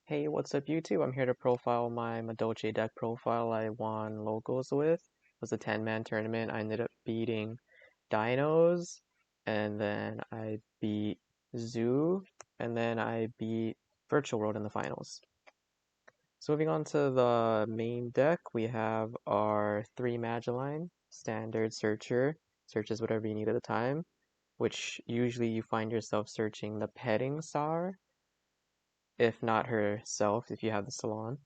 Hey, what's up YouTube? I'm here to profile my Madolche deck profile I won locals with. It was a 10-man tournament. I ended up beating Dinos, and then I beat Zoo, and then I beat Virtual World in the finals. So moving on to the main deck, we have our 3 Magellan, standard searcher, searches whatever you need at the time, which usually you find yourself searching the petting star, if not herself, if you have the salon.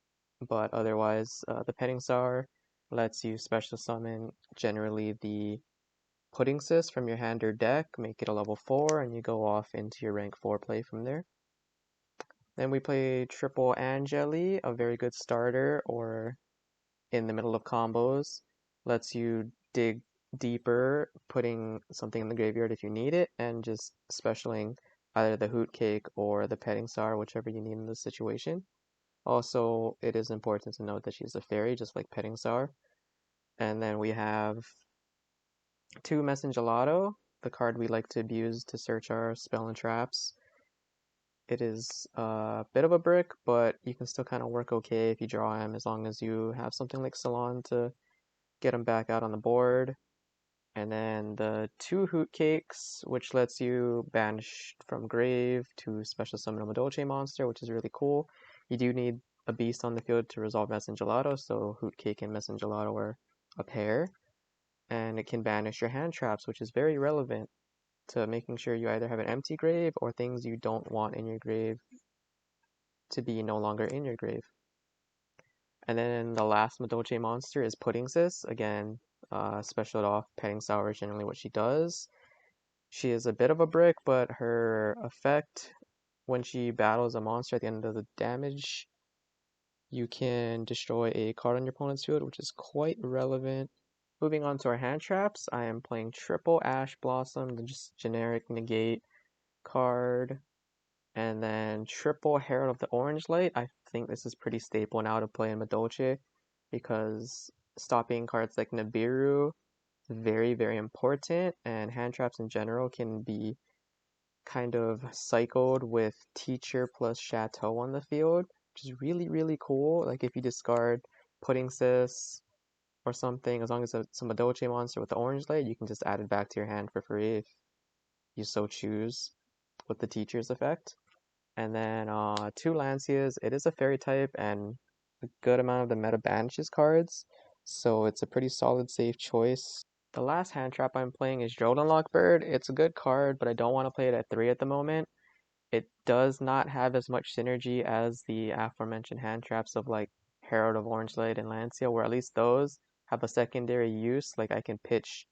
But otherwise, the petting star lets you special summon generally the pudding sis from your hand or deck, make it a level 4, and you go off into your rank 4 play from there. Then we play triple Angeli, a very good starter, or in the middle of combos, lets you dig deeper, putting something in the graveyard if you need it, and just specialing either the hoot cake or the petting star, whichever you need in this situation. Also, it is important to note that she's a fairy, just like petting star. And then we have 2 Messengelato, the card we like to abuse to search our spell and traps. It is a bit of a brick, but you can still kind of work okay if you draw him, as long as you have something like Salon to get him back out on the board. And then the 2 Hoot Cakes, which lets you banish from grave to special summon a Madolche monster, which is really cool. You do need a beast on the field to resolve Messengelato, so Hoot Cake and Messengelato are a pair. And it can banish your hand traps, which is very relevant to making sure you either have an empty grave or things you don't want in your grave to be no longer in your grave. And then the last Madolche monster is Pudding Sis. Again, specialed off Petting Sour is generally what she does. She is a bit of a brick, but her effect when she battles a monster at the end of the damage, you can destroy a card on your opponent's field, which is quite relevant. Moving on to our hand traps, I am playing triple Ash Blossom, the just generic negate card, and then triple Herald of the Orange Light. I think this is pretty staple now to play in Madolche because stopping cards like Nibiru is very, very important, and hand traps in general can be kind of cycled with Teacher plus Chateau on the field, which is really, really cool. Like if you discard Pudding Sis or something, as long as it's a Madolche monster with the orange light, you can just add it back to your hand for free if you so choose with the Teacher's effect. And then 2 Lancias, it is a fairy type, and a good amount of the meta banishes cards, so it's a pretty solid safe choice. The last hand trap I'm playing is Jolin Lockbird. It's a good card, but I don't want to play it at 3 at the moment. It does not have as much synergy as the aforementioned hand traps of like Herald of Orange Light and Lancia, where at least those have a secondary use. Like I can pitch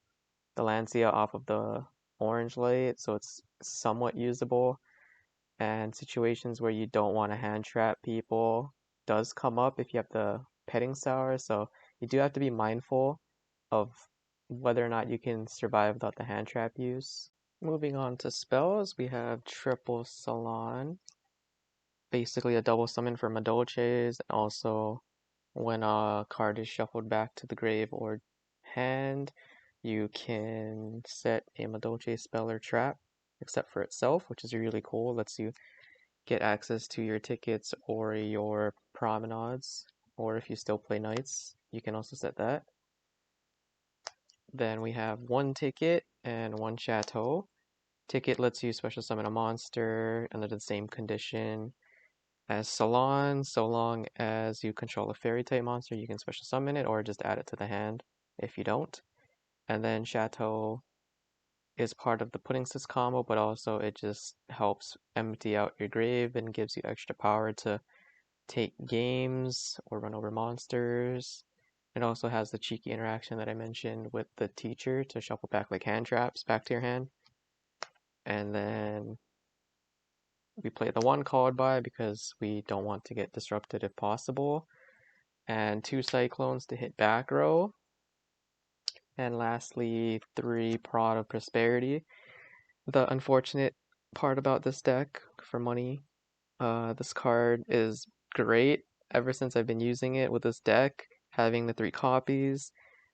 the Lancia off of the Orange Light, so it's somewhat usable. And situations where you don't want to hand trap people does come up if you have the petting sour, so you do have to be mindful of whether or not you can survive without the hand trap use. Moving on to spells, we have Triple Salon, basically a double summon for Madolches. Also, when a card is shuffled back to the grave or hand, you can set a Madolche spell or trap, except for itself, which is really cool. Lets you get access to your tickets or your promenades, or if you still play knights, you can also set that. Then we have 1 ticket and 1 chateau. Ticket lets you special summon a monster under the same condition as Salon. So long as you control a fairy type monster, you can special summon it or just add it to the hand if you don't. And then Chateau is part of the Pudding Sis combo, but also it just helps empty out your grave and gives you extra power to take games or run over monsters. It also has the cheeky interaction that I mentioned with the Teacher to shuffle back like hand traps back to your hand. And then we play the 1 called by because we don't want to get disrupted if possible. And 2 Cyclones to hit back row. And lastly, 3 Prod of Prosperity. The unfortunate part about this deck for money, this card is great. Ever since I've been using it with this deck, having the 3 copies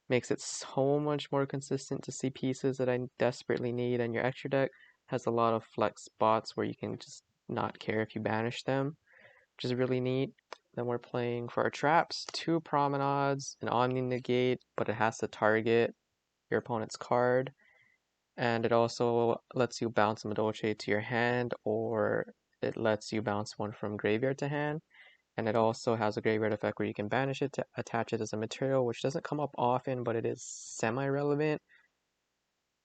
makes it so much more consistent to see pieces that I desperately need, and your extra deck has a lot of flex spots where you can just not care if you banish them. which is really neat. Then we're playing for our traps, 2 promenades, an Omni Negate, but it has to target your opponent's card. And it also lets you bounce a Madolche to your hand, or it lets you bounce one from graveyard to hand. And it also has a graveyard effect where you can banish it to attach it as a material, which doesn't come up often, but it is semi-relevant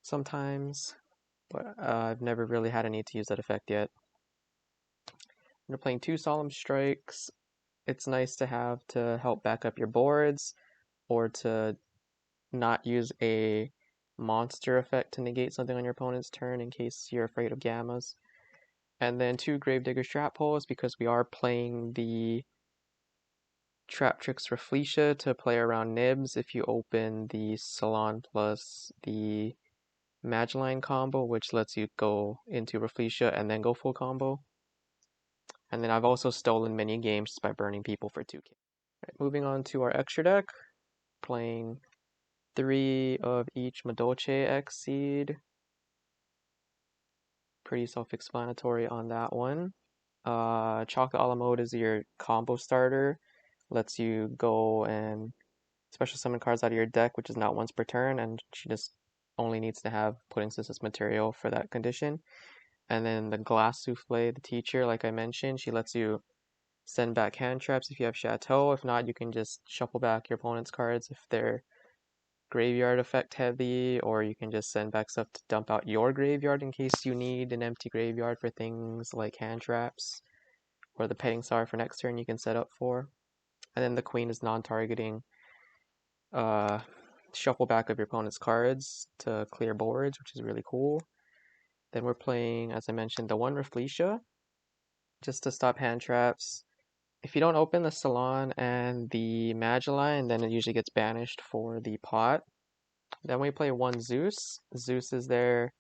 sometimes. But I've never really had a need to use that effect yet. We're playing 2 Solemn Strikes. It's nice to have to help back up your boards, or to not use a monster effect to negate something on your opponent's turn in case you're afraid of gammas. And then 2 Gravedigger Trap Holes because we are playing the Trap Tricks Rafflesia to play around nibs if you open the Salon plus the Madolche combo, which lets you go into Rafflesia and then go full combo. And then I've also stolen many games just by burning people for 2k. Right, moving on to our extra deck, playing 3 of each Madolche Exceed. Pretty self-explanatory on that one. Chocolate a la mode is your combo starter. Lets you go and special summon cards out of your deck, which is not once per turn, and she just only needs to have Pudding Sisters material for that condition. And then the Glass Souffle, the teacher, like I mentioned, she lets you send back hand traps if you have Chateau. If not, you can just shuffle back your opponent's cards if they're graveyard effect heavy, or you can just send back stuff to dump out your graveyard in case you need an empty graveyard for things like hand traps, or the petting star for next turn you can set up for. And then the queen is non-targeting shuffle back of your opponent's cards to clear boards, which is really cool. Then we're playing, as I mentioned, the 1 Rafflesia just to stop hand traps. If you don't open the Salon and the Madolche, then it usually gets banished for the pot. Then we play 1 Zeus. Zeus is there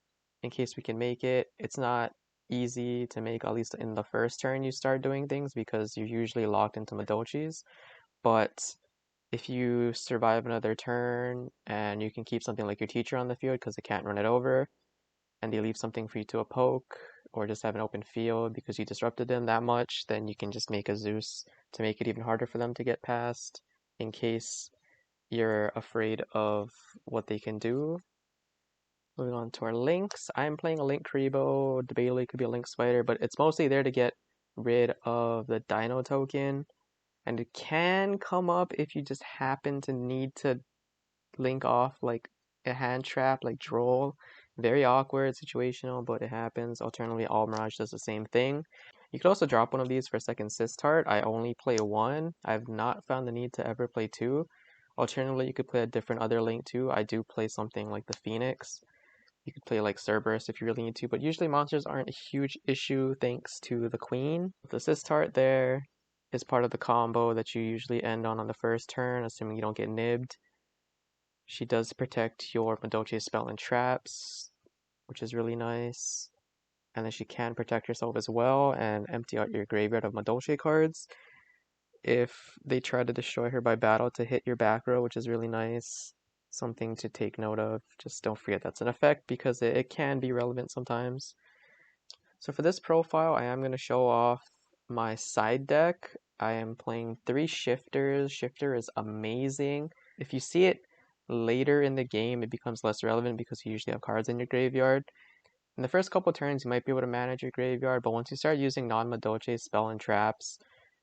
in case we can make it. It's not easy to make, at least in the first turn you start doing things, because you're usually locked into Madolches. But if you survive another turn and you can keep something like your teacher on the field because they can't run it over, and they leave something for you to a poke, or just have an open field because you disrupted them that much, then you can just make a Zeus to make it even harder for them to get past in case you're afraid of what they can do. Moving on to our links. I'm playing a Link Karibo. Debatably could be a Link Spider, but it's mostly there to get rid of the Dino token. And it can come up if you just happen to need to link off like a hand trap like Droll. Very awkward, situational, but it happens. Alternatively, All Mirage does the same thing. You could also drop one of these for second Sistart. I only play 1. I've not found the need to ever play 2. Alternatively, you could play a different other link too. I do play something like the Phoenix. You could play like Cerberus if you really need to, but usually monsters aren't a huge issue thanks to the Queen. The Sistart there is part of the combo that you usually end on the first turn, assuming you don't get nibbed. She does protect your Madolche spell and traps, which is really nice. And then she can protect herself as well and empty out your graveyard of Madolche cards if they try to destroy her by battle to hit your back row, which is really nice. Something to take note of. Just don't forget that's an effect because it can be relevant sometimes. So for this profile, I am going to show off my side deck. I am playing 3 Shifters. Shifter is amazing. If you see it later in the game, it becomes less relevant because you usually have cards in your graveyard. In the first couple turns, you might be able to manage your graveyard, but once you start using non-Madolche spell and traps,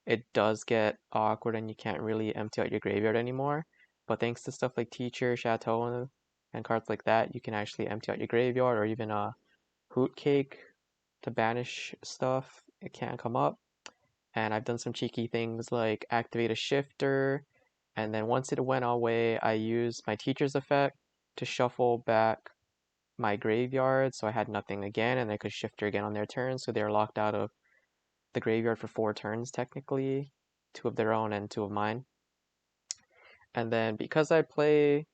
it does get awkward and you can't really empty out your graveyard anymore. But thanks to stuff like Teacher, Chateau, and cards like that, you can actually empty out your graveyard, or even a Hoot Cake to banish stuff. It can't come up. And I've done some cheeky things like activate a Shifter, and then once it went away, I used my Teacher's effect to shuffle back my graveyard, so I had nothing again, and I could Shifter again on their turn, so they're locked out of the graveyard for 4 turns technically, 2 of their own and 2 of mine. And then because I play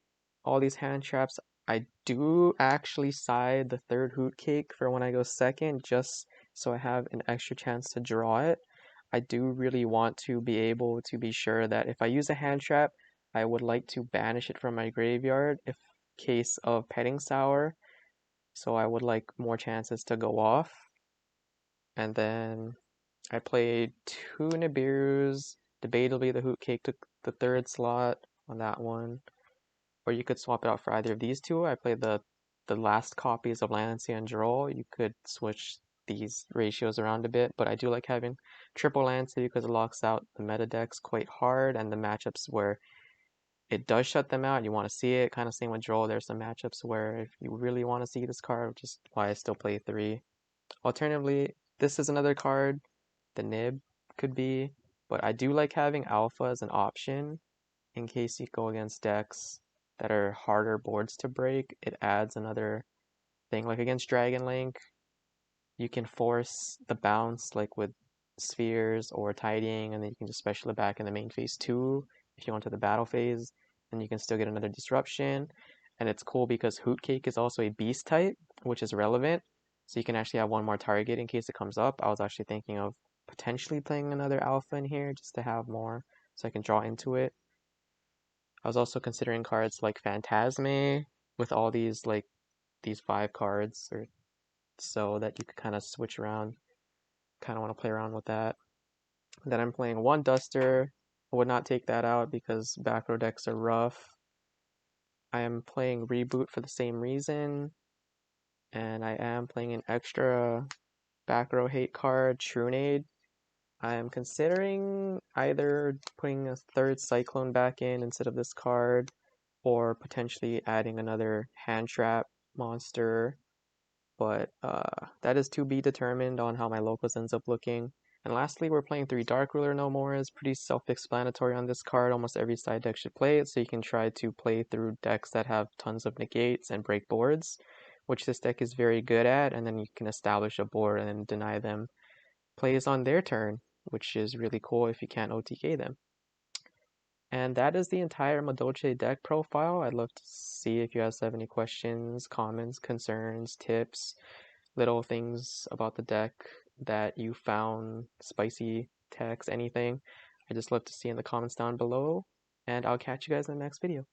all these hand traps, I do actually side the 3rd Hoot Cake for when I go second, just so I have an extra chance to draw it. I do really want to be able to be sure that if I use a hand trap, I would like to banish it from my graveyard if case of Petting Sour. So I would like more chances to go off. And then I played 2 Nibiru's. Debatably, the Hoot Cake took the 3rd slot on that one. Or you could swap it out for either of these two. I played the last copies of Lancey and Droll. You could switch these ratios around a bit, but I do like having triple Lancey because it locks out the meta decks quite hard, and the matchups where it does shut them out, you want to see it. Kind of same with Droll. There's some matchups where if you really want to see this card, which is why I still play 3. Alternatively, this is another card. The Nib could be, but I do like having Alpha as an option in case you go against decks that are harder boards to break. It adds another thing. Like against Dragon Link, you can force the bounce like with spheres or tidying, and then you can just special it back in the main phase 2 if you want to the battle phase, and you can still get another disruption. And it's cool because Hoot Cake is also a beast type, which is relevant. So you can actually have one more target in case it comes up. I was actually thinking of potentially playing another alpha in here just to have more so I can draw into it. I was also considering cards like Phantasme with all these like these 5 cards or so that you could kind of switch around. Kind of want to play around with that. Then I'm playing 1 Duster. I would not take that out because back row decks are rough. I am playing Reboot for the same reason. And I am playing an extra back row hate card, Trunade. I am considering either putting a 3rd Cyclone back in instead of this card, or potentially adding another hand trap monster. But that is to be determined on how my locals ends up looking. And lastly, we're playing 3 Dark Ruler no more. It's pretty self-explanatory on this card. Almost every side deck should play it, so you can try to play through decks that have tons of negates and break boards, which this deck is very good at, and then you can establish a board and then deny them plays on their turn, which is really cool if you can't OTK them. And that is the entire Madolche deck profile. I'd love to see if you guys have any questions, comments, concerns, tips, little things about the deck that you found, spicy text, anything. I just love to see in the comments down below. And I'll catch you guys in the next video.